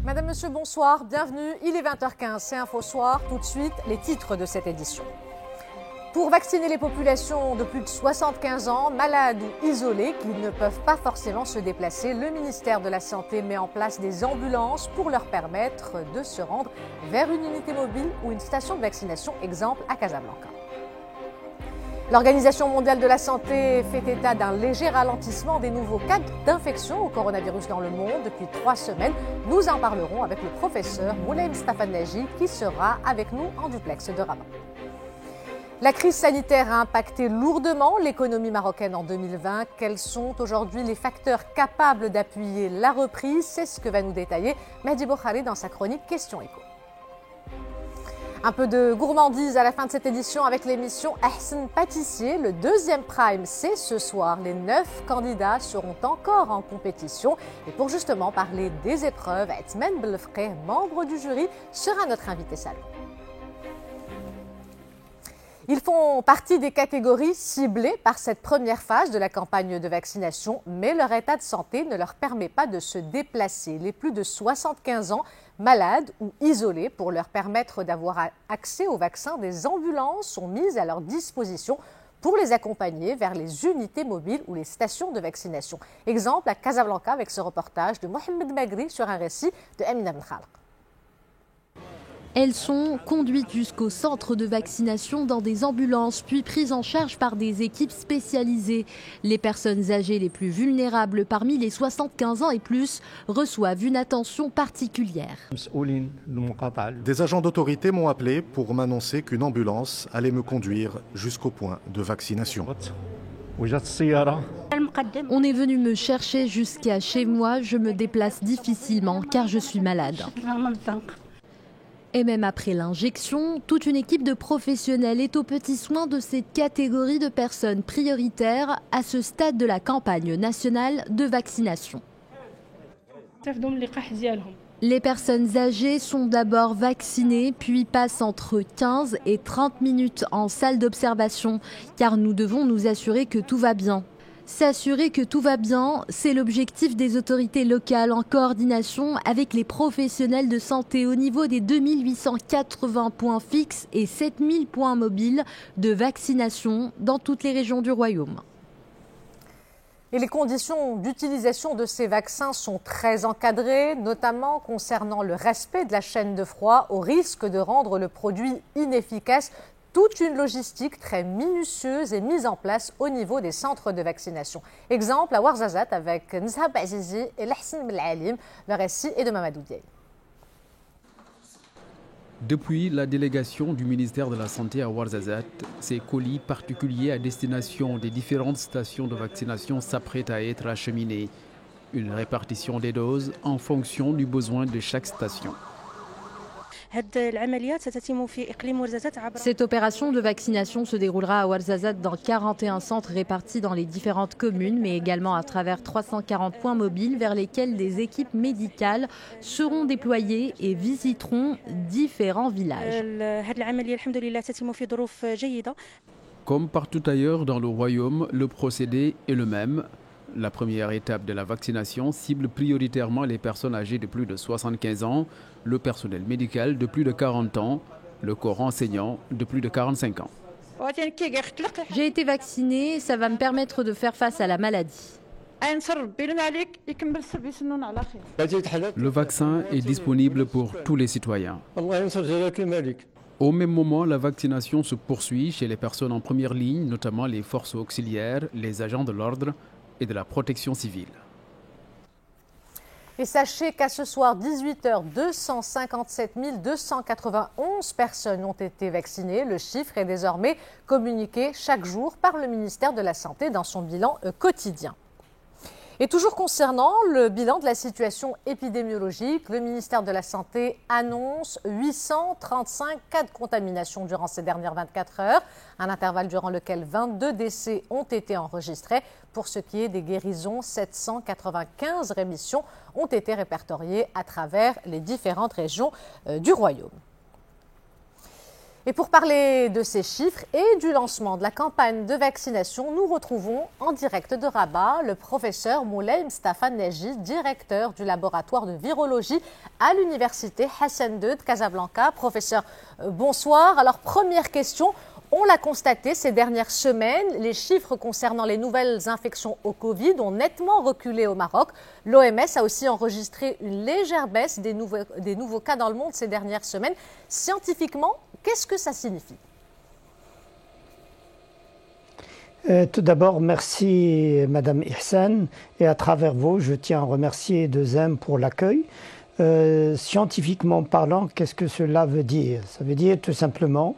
Madame, Monsieur, bonsoir, bienvenue. Il est 20h15, c'est Info Soir. Tout de suite, les titres de cette édition. Pour vacciner les populations de plus de 75 ans, malades ou isolées qui ne peuvent pas forcément se déplacer, le ministère de la Santé met en place des ambulances pour leur permettre de se rendre vers une unité mobile ou une station de vaccination, exemple à Casablanca. L'Organisation mondiale de la santé fait état d'un léger ralentissement des nouveaux cas d'infection au coronavirus dans le monde depuis 3 semaines. Nous en parlerons avec le professeur Moulay Mustafa Naji qui sera avec nous en duplex de Rabat. La crise sanitaire a impacté lourdement l'économie marocaine en 2020. Quels sont aujourd'hui les facteurs capables d'appuyer la reprise? C'est ce que va nous détailler Mehdi Boukhari dans sa chronique Question Éco. Un peu de gourmandise à la fin de cette édition avec l'émission Ahsen Pâtissier. Le deuxième prime, c'est ce soir. Les 9 candidats seront encore en compétition. Et pour justement parler des épreuves, Athman Belfqih, membre du jury, sera notre invité salon. Ils font partie des catégories ciblées par cette première phase de la campagne de vaccination, mais leur état de santé ne leur permet pas de se déplacer. Les plus de 75 ans, malades ou isolés, pour leur permettre d'avoir accès au vaccin, des ambulances sont mises à leur disposition pour les accompagner vers les unités mobiles ou les stations de vaccination. Exemple à Casablanca avec ce reportage de Mohamed Magri sur un récit de Amina Ben Khalq. Elles sont conduites jusqu'au centre de vaccination dans des ambulances, puis prises en charge par des équipes spécialisées. Les personnes âgées les plus vulnérables parmi les 75 ans et plus reçoivent une attention particulière. Des agents d'autorité m'ont appelé pour m'annoncer qu'une ambulance allait me conduire jusqu'au point de vaccination. On est venu me chercher jusqu'à chez moi. Je me déplace difficilement car je suis malade. Et même après l'injection, toute une équipe de professionnels est aux petits soins de cette catégorie de personnes prioritaires à ce stade de la campagne nationale de vaccination. Les personnes âgées sont d'abord vaccinées, puis passent entre 15 et 30 minutes en salle d'observation, car nous devons nous assurer que tout va bien. S'assurer que tout va bien, c'est l'objectif des autorités locales en coordination avec les professionnels de santé au niveau des 2880 points fixes et 7000 points mobiles de vaccination dans toutes les régions du royaume. Et les conditions d'utilisation de ces vaccins sont très encadrées, notamment concernant le respect de la chaîne de froid au risque de rendre le produit inefficace. Toute une logistique très minutieuse est mise en place au niveau des centres de vaccination. Exemple à Ouarzazate avec Nzhab Azizi et Lahsen Belalim. Le récit est de Mamadou Diaye. Depuis la délégation du ministère de la Santé à Ouarzazate, ces colis particuliers à destination des différentes stations de vaccination s'apprêtent à être acheminés. Une répartition des doses en fonction du besoin de chaque station. Cette opération de vaccination se déroulera à Ouarzazate dans 41 centres répartis dans les différentes communes, mais également à travers 340 points mobiles vers lesquels des équipes médicales seront déployées et visiteront différents villages. Comme partout ailleurs dans le royaume, le procédé est le même. La première étape de la vaccination cible prioritairement les personnes âgées de plus de 75 ans, le personnel médical de plus de 40 ans, le corps enseignant de plus de 45 ans. J'ai été vaccinée, ça va me permettre de faire face à la maladie. Le vaccin est disponible pour tous les citoyens. Au même moment, la vaccination se poursuit chez les personnes en première ligne, notamment les forces auxiliaires, les agents de l'ordre et de la protection civile. Et sachez qu'à ce soir, 18h, 257 291 personnes ont été vaccinées. Le chiffre est désormais communiqué chaque jour par le ministère de la Santé dans son bilan quotidien. Et toujours concernant le bilan de la situation épidémiologique, le ministère de la Santé annonce 835 cas de contamination durant ces dernières 24 heures, un intervalle durant lequel 22 décès ont été enregistrés. Pour ce qui est des guérisons, 795 rémissions ont été répertoriées à travers les différentes régions du royaume. Et pour parler de ces chiffres et du lancement de la campagne de vaccination, nous retrouvons en direct de Rabat le professeur Moulay Mustafa Neji, directeur du laboratoire de virologie à l'université Hassan II de Casablanca. Professeur, bonsoir. Alors, première question. On l'a constaté ces dernières semaines, les chiffres concernant les nouvelles infections au Covid ont nettement reculé au Maroc. L'OMS a aussi enregistré une légère baisse des nouveaux cas dans le monde ces dernières semaines. Scientifiquement, qu'est-ce que ça signifie ? Tout d'abord, merci Madame Ihsan. Et à travers vous, je tiens à remercier Dezem pour l'accueil. Scientifiquement parlant, qu'est-ce que cela veut dire ? Ça veut dire tout simplement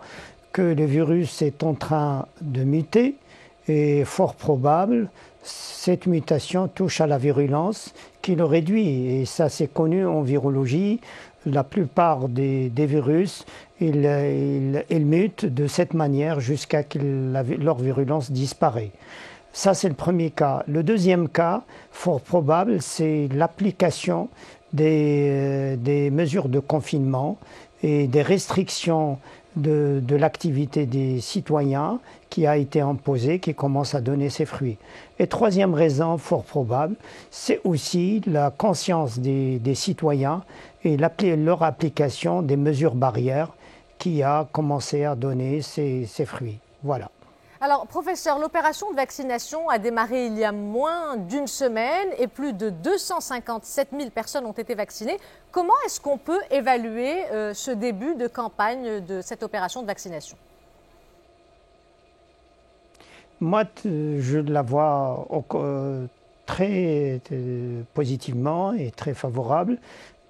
que le virus est en train de muter et fort probable, cette mutation touche à la virulence qui le réduit. Et ça, c'est connu en virologie. La plupart des virus, ils mutent de cette manière jusqu'à ce que leur virulence disparaît. Ça, c'est le premier cas. Le deuxième cas, fort probable, c'est l'application des mesures de confinement et des restrictions de l'activité des citoyens qui a été imposée, qui commence à donner ses fruits. Et troisième raison, fort probable, c'est aussi la conscience des citoyens et leur application des mesures barrières qui a commencé à donner ses fruits. Voilà. Alors, professeur, l'opération de vaccination a démarré il y a moins d'une semaine et plus de 257 000 personnes ont été vaccinées. Comment est-ce qu'on peut évaluer ce début de campagne de cette opération de vaccination ? Moi, je la vois très positivement et très favorable.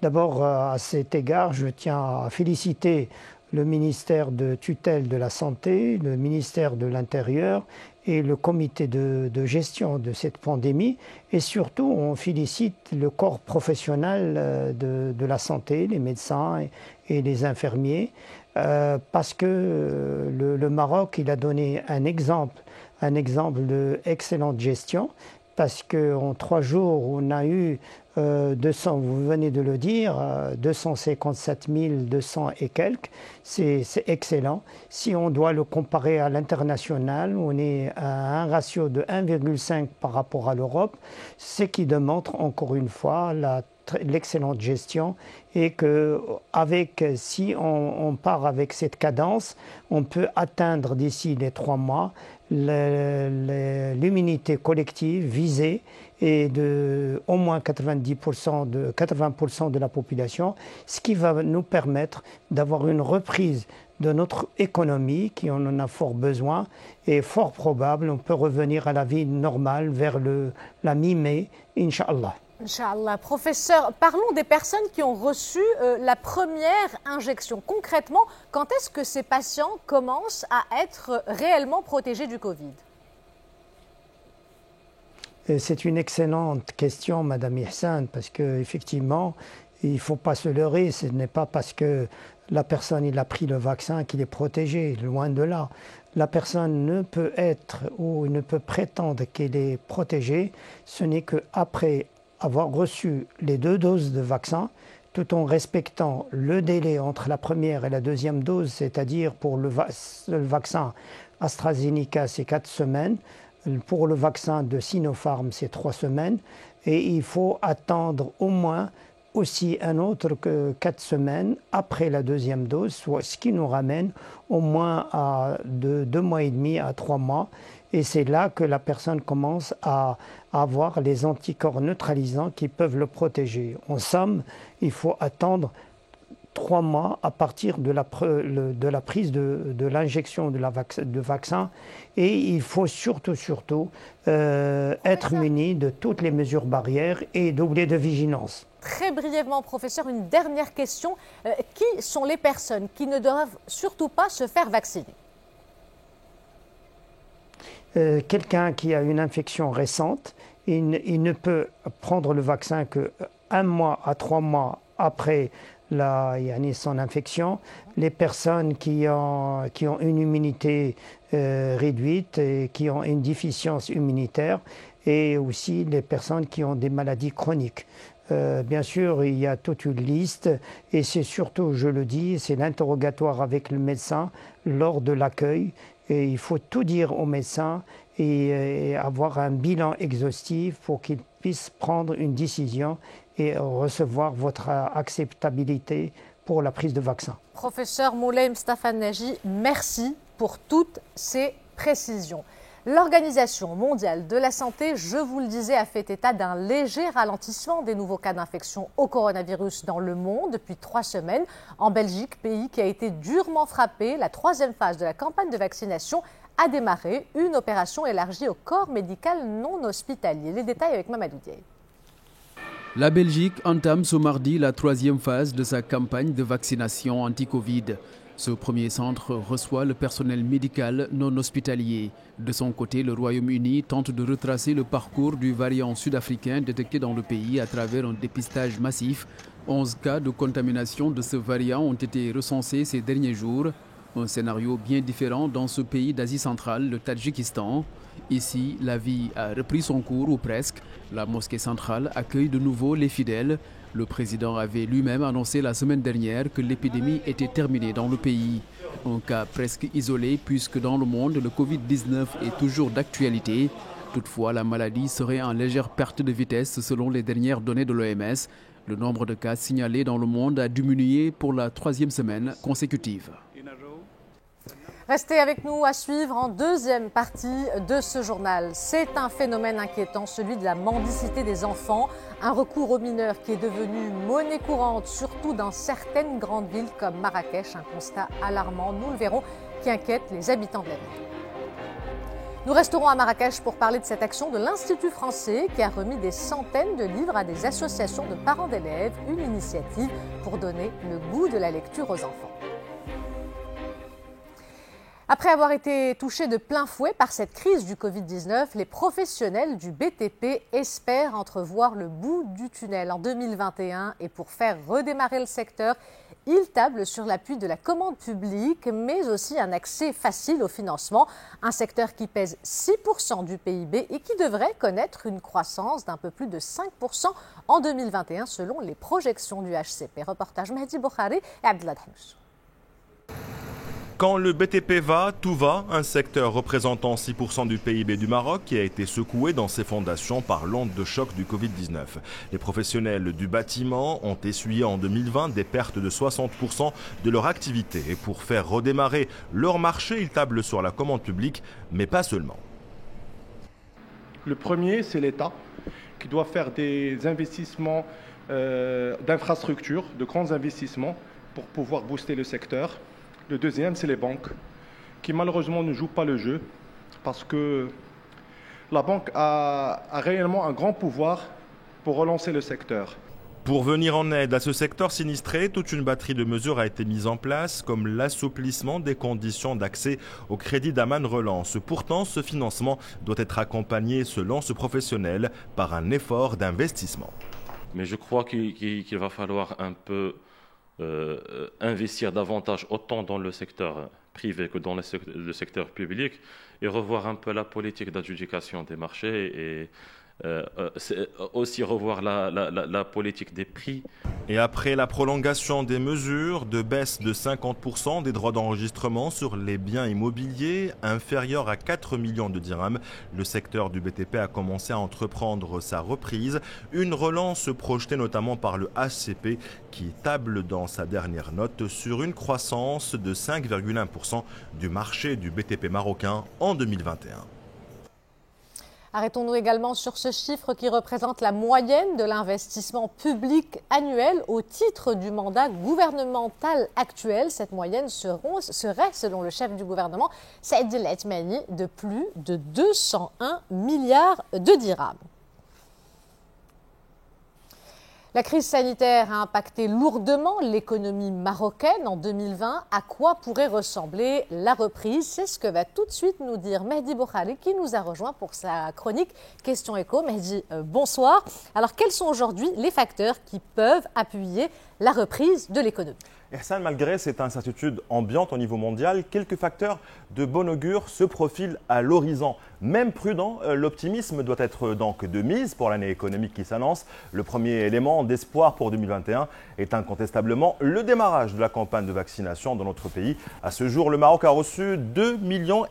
D'abord, à cet égard, je tiens à féliciter le ministère de tutelle de la Santé, le ministère de l'Intérieur et le comité de gestion de cette pandémie. Et surtout, on félicite le corps professionnel de la santé, les médecins et les infirmiers, parce que le Maroc, il a donné un exemple d'excellente gestion, parce qu'en 3 jours, on a eu 200, vous venez de le dire, 257 200 et quelques, c'est excellent. Si on doit le comparer à l'international, on est à un ratio de 1,5 par rapport à l'Europe, ce qui démontre encore une fois l'excellente gestion et que si on part avec cette cadence, on peut atteindre d'ici les 3 mois l'immunité collective visée et de au moins 80% de la population, ce qui va nous permettre d'avoir une reprise de notre économie qui en a fort besoin et fort probable, on peut revenir à la vie normale vers la mi-mai, Inch'Allah. Inch'Allah. Professeur, parlons des personnes qui ont reçu la première injection. Concrètement, quand est-ce que ces patients commencent à être réellement protégés du Covid ? C'est une excellente question, Madame Ihsan, parce qu'effectivement, il ne faut pas se leurrer. Ce n'est pas parce que la personne a pris le vaccin qu'il est protégé, loin de là. La personne ne peut être ou ne peut prétendre qu'elle est protégée. Ce n'est qu'après avoir reçu les 2 doses de vaccin, tout en respectant le délai entre la première et la deuxième dose, c'est-à-dire pour le vaccin AstraZeneca, c'est 4 semaines, pour le vaccin de Sinopharm, c'est 3 semaines, et il faut attendre au moins aussi un autre que 4 semaines après la deuxième dose, soit ce qui nous ramène au moins à 2 mois et demi à 3 mois. Et c'est là que la personne commence à avoir les anticorps neutralisants qui peuvent le protéger. En somme, il faut attendre 3 mois à partir de la prise de l'injection de vaccin. Et il faut surtout être muni de toutes les mesures barrières et doubler de vigilance. Très brièvement, professeur, une dernière question. Qui sont les personnes qui ne doivent surtout pas se faire vacciner ? Quelqu'un qui a une infection récente, il ne peut prendre le vaccin que 1 mois à 3 mois après son infection. Les personnes qui ont une immunité réduite et qui ont une déficience immunitaire, et aussi les personnes qui ont des maladies chroniques. Bien sûr, il y a toute une liste et c'est surtout, je le dis, c'est l'interrogatoire avec le médecin lors de l'accueil. Et il faut tout dire au médecin et avoir un bilan exhaustif pour qu'il puisse prendre une décision et recevoir votre acceptabilité pour la prise de vaccin. Professeur Moulay Mstafa Naji, merci pour toutes ces précisions. L'Organisation mondiale de la santé, je vous le disais, a fait état d'un léger ralentissement des nouveaux cas d'infection au coronavirus dans le monde depuis 3 semaines. En Belgique, pays qui a été durement frappé, la 3e phase de la campagne de vaccination a démarré, une opération élargie au corps médical non hospitalier. Les détails avec Mamadou Diaye. La Belgique entame ce mardi la 3e phase de sa campagne de vaccination anti-Covid. Ce premier centre reçoit le personnel médical non hospitalier. De son côté, le Royaume-Uni tente de retracer le parcours du variant sud-africain détecté dans le pays à travers un dépistage massif. 11 cas de contamination de ce variant ont été recensés ces derniers jours. Un scénario bien différent dans ce pays d'Asie centrale, le Tadjikistan. Ici, la vie a repris son cours ou presque. La mosquée centrale accueille de nouveau les fidèles. Le président avait lui-même annoncé la semaine dernière que l'épidémie était terminée dans le pays. Un cas presque isolé puisque dans le monde, le Covid-19 est toujours d'actualité. Toutefois, la maladie serait en légère perte de vitesse selon les dernières données de l'OMS. Le nombre de cas signalés dans le monde a diminué pour la 3e semaine consécutive. Restez avec nous à suivre en 2e partie de ce journal. C'est un phénomène inquiétant, celui de la mendicité des enfants, un recours aux mineurs qui est devenu monnaie courante, surtout dans certaines grandes villes comme Marrakech, un constat alarmant, nous le verrons, qui inquiète les habitants de la ville. Nous resterons à Marrakech pour parler de cette action de l'Institut français qui a remis des centaines de livres à des associations de parents d'élèves, une initiative pour donner le goût de la lecture aux enfants. Après avoir été touchés de plein fouet par cette crise du Covid-19, les professionnels du BTP espèrent entrevoir le bout du tunnel en 2021 et pour faire redémarrer le secteur, ils tablent sur l'appui de la commande publique, mais aussi un accès facile au financement, un secteur qui pèse 6% du PIB et qui devrait connaître une croissance d'un peu plus de 5% en 2021 selon les projections du HCP. Reportage Mehdi Boukhari et Abdellah Dhamous. Quand le BTP va, tout va, un secteur représentant 6% du PIB du Maroc qui a été secoué dans ses fondations par l'onde de choc du Covid-19. Les professionnels du bâtiment ont essuyé en 2020 des pertes de 60% de leur activité. Et pour faire redémarrer leur marché, ils tablent sur la commande publique, mais pas seulement. Le premier, c'est l'État qui doit faire des investissements d'infrastructures, de grands investissements pour pouvoir booster le secteur. Le deuxième, c'est les banques, qui malheureusement ne jouent pas le jeu, parce que la banque a réellement un grand pouvoir pour relancer le secteur. Pour venir en aide à ce secteur sinistré, toute une batterie de mesures a été mise en place, comme l'assouplissement des conditions d'accès au crédit d'Aman Relance. Pourtant, ce financement doit être accompagné, selon ce professionnel, par un effort d'investissement. Mais je crois qu'il va falloir un peu investir davantage autant dans le secteur privé que dans le secteur public et revoir un peu la politique d'adjudication des marchés et aussi revoir la politique des prix. Et après la prolongation des mesures de baisse de 50% des droits d'enregistrement sur les biens immobiliers inférieurs à 4 millions de dirhams, le secteur du BTP a commencé à entreprendre sa reprise. Une relance projetée notamment par le HCP qui table dans sa dernière note sur une croissance de 5,1% du marché du BTP marocain en 2021. Arrêtons-nous également sur ce chiffre qui représente la moyenne de l'investissement public annuel au titre du mandat gouvernemental actuel. Cette moyenne serait, selon le chef du gouvernement, Saïd El Athmani, de plus de 201 milliards de dirhams. La crise sanitaire a impacté lourdement l'économie marocaine en 2020. À quoi pourrait ressembler la reprise? C'est ce que va tout de suite nous dire Mehdi Boukhari qui nous a rejoint pour sa chronique Question Éco. Mehdi, bonsoir. Alors, quels sont aujourd'hui les facteurs qui peuvent appuyer la reprise de l'économie? Ihsan, malgré cette incertitude ambiante au niveau mondial, quelques facteurs de bon augure se profilent à l'horizon. Même prudent, l'optimisme doit être donc de mise pour l'année économique qui s'annonce. Le premier élément d'espoir pour 2021 est incontestablement le démarrage de la campagne de vaccination dans notre pays. À ce jour, le Maroc a reçu 2,5 millions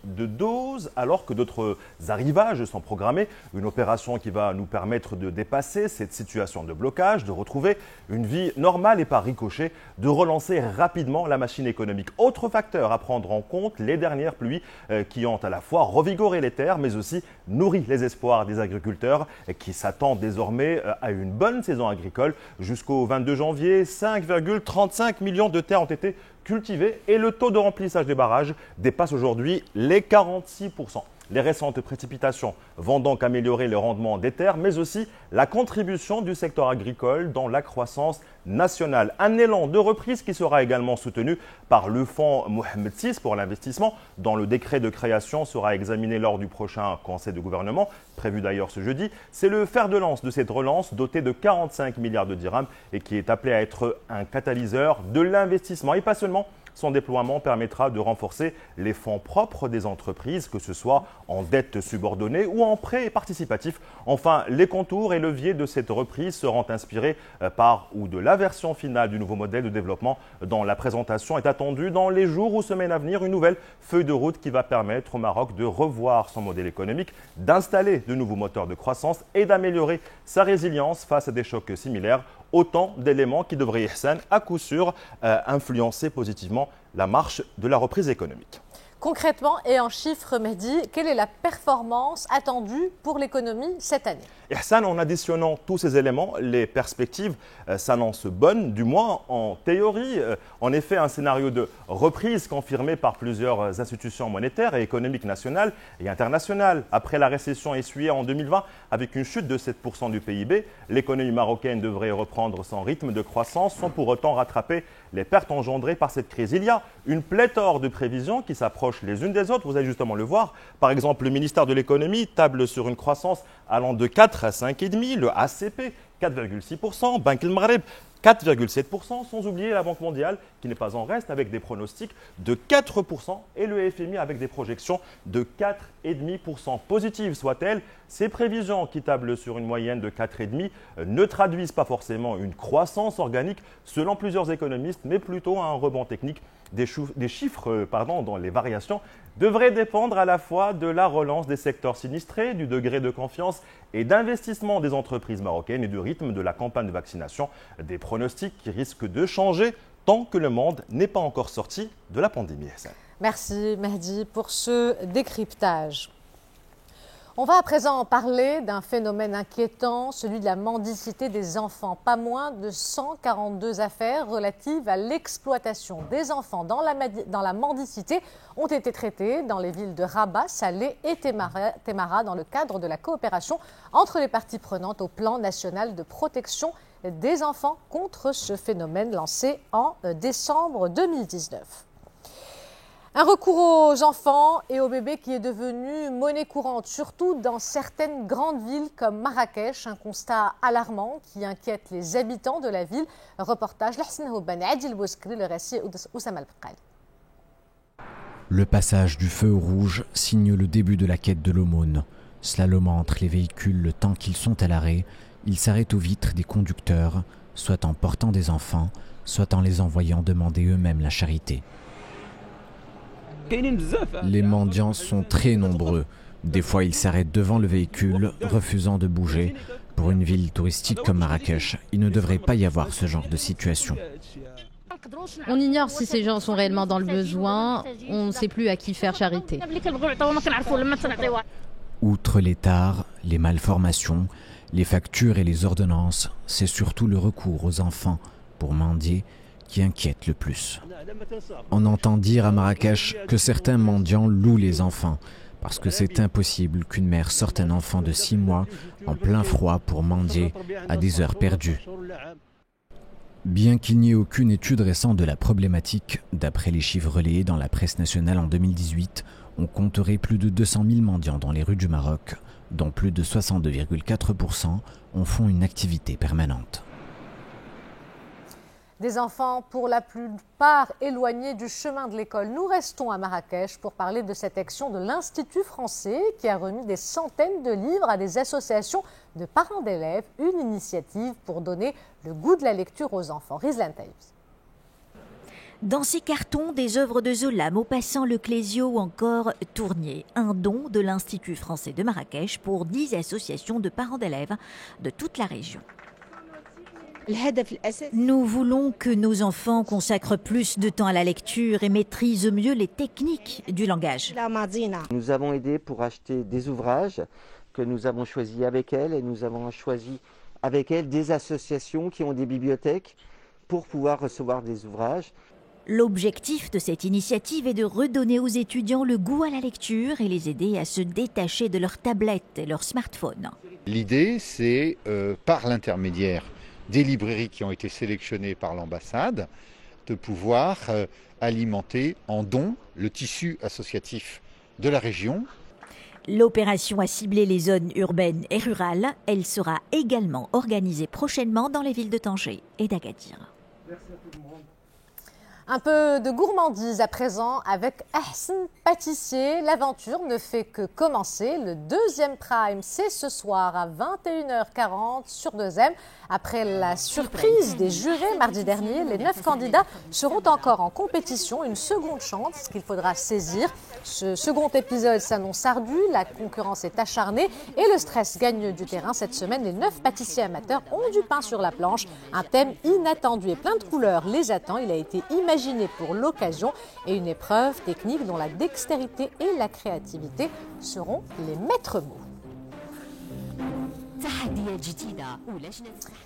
de doses alors que d'autres arrivages sont programmés. Une opération qui va nous permettre de dépasser cette situation de blocage, de retrouver une vie normale et par ricochet, de relancer rapidement la machine économique. Autre facteur à prendre en compte, les dernières pluies qui ont à la fois revigoré les terres, mais aussi nourri les espoirs des agriculteurs qui s'attendent désormais à une bonne saison agricole. Jusqu'au 22 janvier, 5,35 millions de terres ont été cultivées et le taux de remplissage des barrages dépasse aujourd'hui les 46%. Les récentes précipitations vont donc améliorer le rendement des terres, mais aussi la contribution du secteur agricole dans la croissance nationale. Un élan de reprise qui sera également soutenu par le fonds Mohamed VI pour l'investissement, dont le décret de création sera examiné lors du prochain conseil de gouvernement, prévu d'ailleurs ce jeudi. C'est le fer de lance de cette relance, doté de 45 milliards de dirhams et qui est appelé à être un catalyseur de l'investissement. Et pas seulement. Son déploiement permettra de renforcer les fonds propres des entreprises, que ce soit en dette subordonnée ou en prêt participatif. Enfin, les contours et leviers de cette reprise seront inspirés par ou de la version finale du nouveau modèle de développement dont la présentation est attendue dans les jours ou semaines à venir. Une nouvelle feuille de route qui va permettre au Maroc de revoir son modèle économique, d'installer de nouveaux moteurs de croissance et d'améliorer sa résilience face à des chocs similaires. Autant d'éléments qui devraient, Ihsan, à coup sûr, influencer positivement la marche de la reprise économique. Concrètement et en chiffres, Mehdi, quelle est la performance attendue pour l'économie cette année? Ihsan, en additionnant tous ces éléments, les perspectives s'annoncent bonnes, du moins en théorie. En effet, un scénario de reprise confirmé par plusieurs institutions monétaires et économiques nationales et internationales. Après la récession essuyée en 2020, avec une chute de 7% du PIB, l'économie marocaine devrait reprendre son rythme de croissance sans pour autant rattraper les pertes engendrées par cette crise. Il y a une pléthore de prévisions qui s'approchent les unes des autres, vous allez justement le voir. Par exemple, le ministère de l'économie table sur une croissance allant de 4 à 5,5%, le ACP 4,6%, Banque el Maghreb 4,7%, sans oublier la Banque mondiale qui n'est pas en reste avec des pronostics de 4% et le FMI avec des projections de 4,5% positives soient-elles. Ces prévisions qui tablent sur une moyenne de 4,5% ne traduisent pas forcément une croissance organique selon plusieurs économistes, mais plutôt un rebond technique. Des chiffres dont les variations devraient dépendre à la fois de la relance des secteurs sinistrés, du degré de confiance et d'investissement des entreprises marocaines et du rythme de la campagne de vaccination. Des pronostics qui risquent de changer tant que le monde n'est pas encore sorti de la pandémie. Merci Mehdi pour ce décryptage. On va à présent parler d'un phénomène inquiétant, celui de la mendicité des enfants. Pas moins de 142 affaires relatives à l'exploitation des enfants dans la mendicité ont été traitées dans les villes de Rabat, Salé et Témara dans le cadre de la coopération entre les parties prenantes au plan national de protection des enfants contre ce phénomène lancé en décembre 2019. Un recours aux enfants et aux bébés qui est devenu monnaie courante, surtout dans certaines grandes villes comme Marrakech. Un constat alarmant qui inquiète les habitants de la ville. Reportage Lahsen Houban, Adil Bouskri, le récit Oussama Al-Bqali. Le passage du feu rouge signe le début de la quête de l'aumône. Slalomant entre les véhicules le temps qu'ils sont à l'arrêt, ils s'arrêtent aux vitres des conducteurs, soit en portant des enfants, soit en les envoyant demander eux-mêmes la charité. Les mendiants sont très nombreux. Des fois, ils s'arrêtent devant le véhicule, refusant de bouger. Pour une ville touristique comme Marrakech, il ne devrait pas y avoir ce genre de situation. On ignore si ces gens sont réellement dans le besoin. On ne sait plus à qui faire charité. Outre les tares, les malformations, les factures et les ordonnances, c'est surtout le recours aux enfants pour mendier qui inquiète le plus. On entend dire à Marrakech que certains mendiants louent les enfants parce que c'est impossible qu'une mère sorte un enfant de 6 mois en plein froid pour mendier à des heures perdues. Bien qu'il n'y ait aucune étude récente de la problématique, d'après les chiffres relayés dans la presse nationale en 2018, on compterait plus de 200 000 mendiants dans les rues du Maroc, dont plus de 62,4% en font une activité permanente. Des enfants pour la plupart éloignés du chemin de l'école. Nous restons à Marrakech pour parler de cette action de l'Institut français qui a remis des centaines de livres à des associations de parents d'élèves. Une initiative pour donner le goût de la lecture aux enfants. Rizlan Taïb. Dans ces cartons, des œuvres de Zola, Maupassant, Le Clésio ou encore Tournier. Un don de l'Institut français de Marrakech pour 10 associations de parents d'élèves de toute la région. Nous voulons que nos enfants consacrent plus de temps à la lecture et maîtrisent mieux les techniques du langage. Nous avons aidé pour acheter des ouvrages que nous avons choisis avec elles et nous avons choisi avec elles des associations qui ont des bibliothèques pour pouvoir recevoir des ouvrages. L'objectif de cette initiative est de redonner aux étudiants le goût à la lecture et les aider à se détacher de leurs tablettes et leurs smartphones. L'idée, c'est par l'intermédiaire des librairies qui ont été sélectionnées par l'ambassade, de pouvoir alimenter en dons le tissu associatif de la région. L'opération a ciblé les zones urbaines et rurales. Elle sera également organisée prochainement dans les villes de Tanger et d'Agadir. Merci à tout le monde. Un peu de gourmandise à présent avec Ahsen Pâtissier. L'aventure ne fait que commencer. Le deuxième prime, c'est ce soir à 21h40 sur 2M. Après la surprise des jurés mardi dernier, les 9 candidats seront encore en compétition. Une seconde chance qu'il faudra saisir. Ce second épisode s'annonce ardu, la concurrence est acharnée et le stress gagne du terrain. Cette semaine, les 9 pâtissiers amateurs ont du pain sur la planche. Un thème inattendu et plein de couleurs les attend. Il a été imaginé pour l'occasion et une épreuve technique dont la dextérité et la créativité seront les maîtres mots.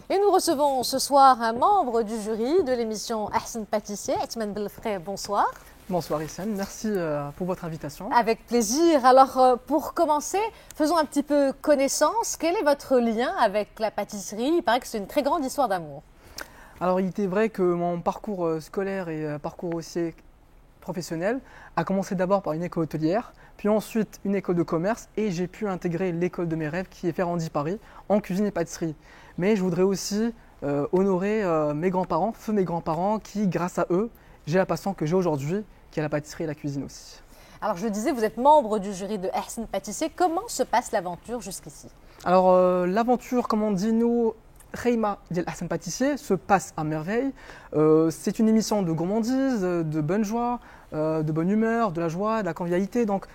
Et nous recevons ce soir un membre du jury de l'émission Ahsen Pâtissier, Atman Belfré, bonsoir. Bonsoir Issane, merci pour votre invitation. Avec plaisir. Alors pour commencer, faisons un petit peu connaissance. Quel est votre lien avec la pâtisserie? Il paraît que c'est une très grande histoire d'amour. Alors il était vrai que mon parcours scolaire et parcours aussi professionnel a commencé d'abord par une école hôtelière, puis ensuite une école de commerce et j'ai pu intégrer l'école de mes rêves qui est Ferrandi Paris en cuisine et pâtisserie. Mais je voudrais aussi honorer mes grands-parents, feu mes grands-parents qui, grâce à eux, j'ai la passion que j'ai aujourd'hui, qui est la pâtisserie et la cuisine aussi. Alors je disais, vous êtes membre du jury de Ahsen Pâtissier. Comment se passe l'aventure jusqu'ici? Alors l'aventure, comme on dit nous, Reima d'El Ahsen Pâtissier se passe à merveille. C'est une émission de gourmandise, de bonne joie, de bonne humeur, de la joie, de la convivialité. Donc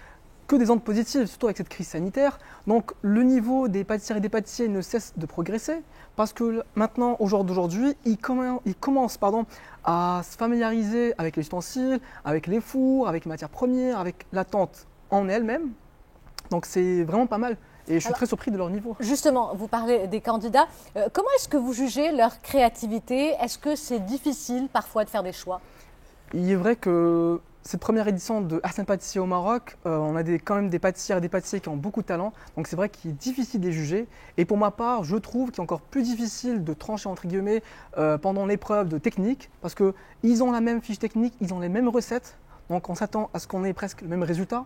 que des ondes positives, surtout avec cette crise sanitaire. Donc le niveau des pâtissières et des pâtissiers ne cesse de progresser parce que maintenant, au jour d'aujourd'hui, ils commencent à se familiariser avec les ustensiles, avec les fours, avec les matières premières, avec l'attente en elle-même. Donc c'est vraiment pas mal. Et je suis très surpris de leur niveau. Justement, vous parlez des candidats. Comment est-ce que vous jugez leur créativité? Est-ce que c'est difficile parfois de faire des choix? Il est vrai que cette première édition de Ahsen Pâtissier au Maroc, on a quand même des pâtissières et des pâtissiers qui ont beaucoup de talent. Donc c'est vrai qu'il est difficile de les juger. Et pour ma part, je trouve qu'il est encore plus difficile de trancher entre guillemets pendant l'épreuve de technique. Parce qu'ils ont la même fiche technique, ils ont les mêmes recettes. Donc on s'attend à ce qu'on ait presque le même résultat.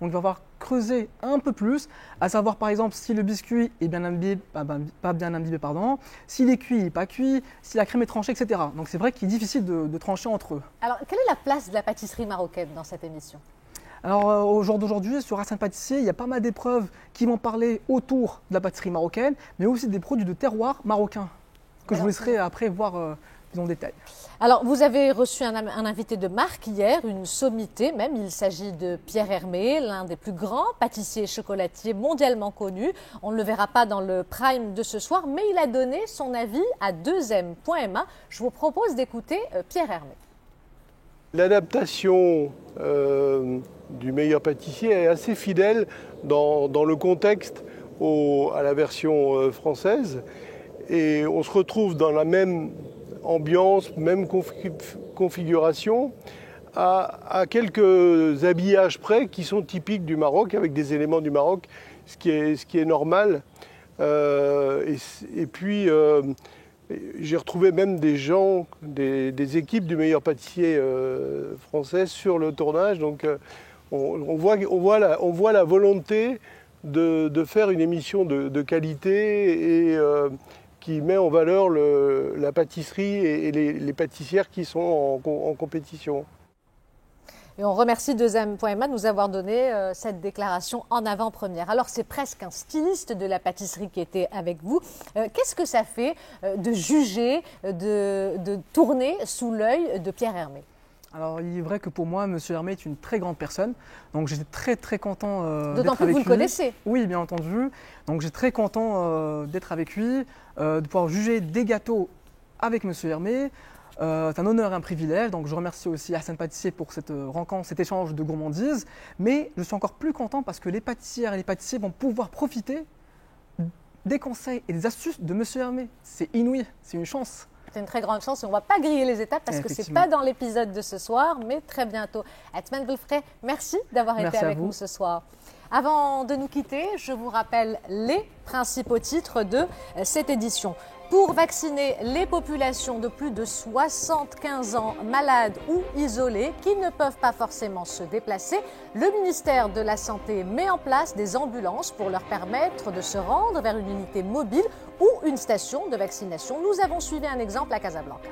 Donc il va falloir creuser un peu plus, à savoir par exemple si le biscuit est bien imbibé, pas bien imbibé, s'il est cuit, il n'est pas cuit, si la crème est tranchée, etc. Donc c'est vrai qu'il est difficile de trancher entre eux. Alors quelle est la place de la pâtisserie marocaine dans cette émission? Alors au jour d'aujourd'hui, sur Ahsen Pâtissier, il y a pas mal d'épreuves qui vont parler autour de la pâtisserie marocaine, mais aussi des produits de terroir marocains, que je vous laisserai après voir plus en détail. Alors, vous avez reçu un invité de marque hier, une sommité même. Il s'agit de Pierre Hermé, l'un des plus grands pâtissiers et chocolatiers mondialement connus. On ne le verra pas dans le prime de ce soir, mais il a donné son avis à 2M.ma. Je vous propose d'écouter Pierre Hermé. L'adaptation du meilleur pâtissier est assez fidèle dans le contexte à la version française. Et on se retrouve dans la même ambiance, même configuration, à quelques habillages près qui sont typiques du Maroc, avec des éléments du Maroc, ce qui est normal. Et puis, j'ai retrouvé même des gens, des équipes du meilleur pâtissier français sur le tournage. Donc, on voit la volonté de faire une émission de qualité et qui met en valeur la pâtisserie et les pâtissières qui sont en compétition. Et on remercie 2M.ma de nous avoir donné cette déclaration en avant-première. Alors, c'est presque un styliste de la pâtisserie qui était avec vous. Qu'est-ce que ça fait de juger, de tourner sous l'œil de Pierre Hermé? Alors, il est vrai que pour moi, M. Hermé est une très grande personne. Donc, j'étais très, très content d'être avec lui. D'autant plus que vous le connaissez. Oui, bien entendu. Donc, j'étais très content d'être avec lui, de pouvoir juger des gâteaux avec M. Hermé. C'est un honneur et un privilège, donc je remercie aussi Hassan Pâtissier pour cette rencontre, cet échange de gourmandise. Mais je suis encore plus content parce que les pâtissières et les pâtissiers vont pouvoir profiter des conseils et des astuces de M. Hermé. C'est inouï, c'est une chance. C'est une très grande chance et on ne va pas griller les étapes parce que ce n'est pas dans l'épisode de ce soir, mais très bientôt. Atman Belfray, merci d'avoir été avec nous ce soir. Avant de nous quitter, je vous rappelle les principaux titres de cette édition. Pour vacciner les populations de plus de 75 ans malades ou isolées qui ne peuvent pas forcément se déplacer, le ministère de la Santé met en place des ambulances pour leur permettre de se rendre vers une unité mobile ou une station de vaccination. Nous avons suivi un exemple à Casablanca.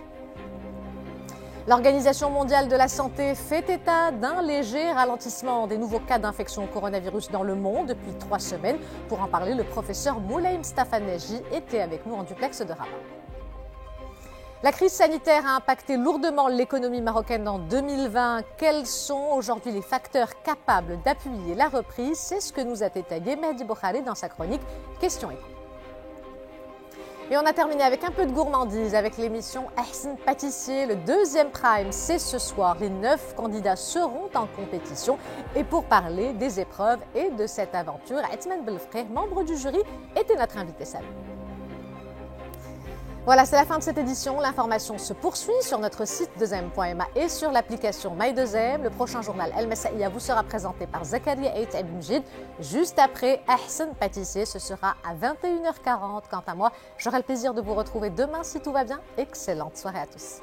L'Organisation mondiale de la santé fait état d'un léger ralentissement des nouveaux cas d'infection au coronavirus dans le monde depuis 3 semaines. Pour en parler, le professeur Moulaim Stafaneji était avec nous en duplex de Rabat. La crise sanitaire a impacté lourdement l'économie marocaine en 2020. Quels sont aujourd'hui les facteurs capables d'appuyer la reprise? C'est ce que nous a détaillé Mehdi Boukhari dans sa chronique Question Éco. Et on a terminé avec un peu de gourmandise avec l'émission Hassan Pâtissier. Le deuxième prime, c'est ce soir. Les 9 candidats seront en compétition. Et pour parler des épreuves et de cette aventure, Atman Belfray, membre du jury, était notre invité. Salut. Voilà, c'est la fin de cette édition. L'information se poursuit sur notre site 2M.ma et sur l'application My2M. Le prochain journal El Messaïa vous sera présenté par Zakaria Ait Abdelmjid. Juste après Hassan Pâtissier, ce sera à 21h40. Quant à moi, j'aurai le plaisir de vous retrouver demain si tout va bien. Excellente soirée à tous.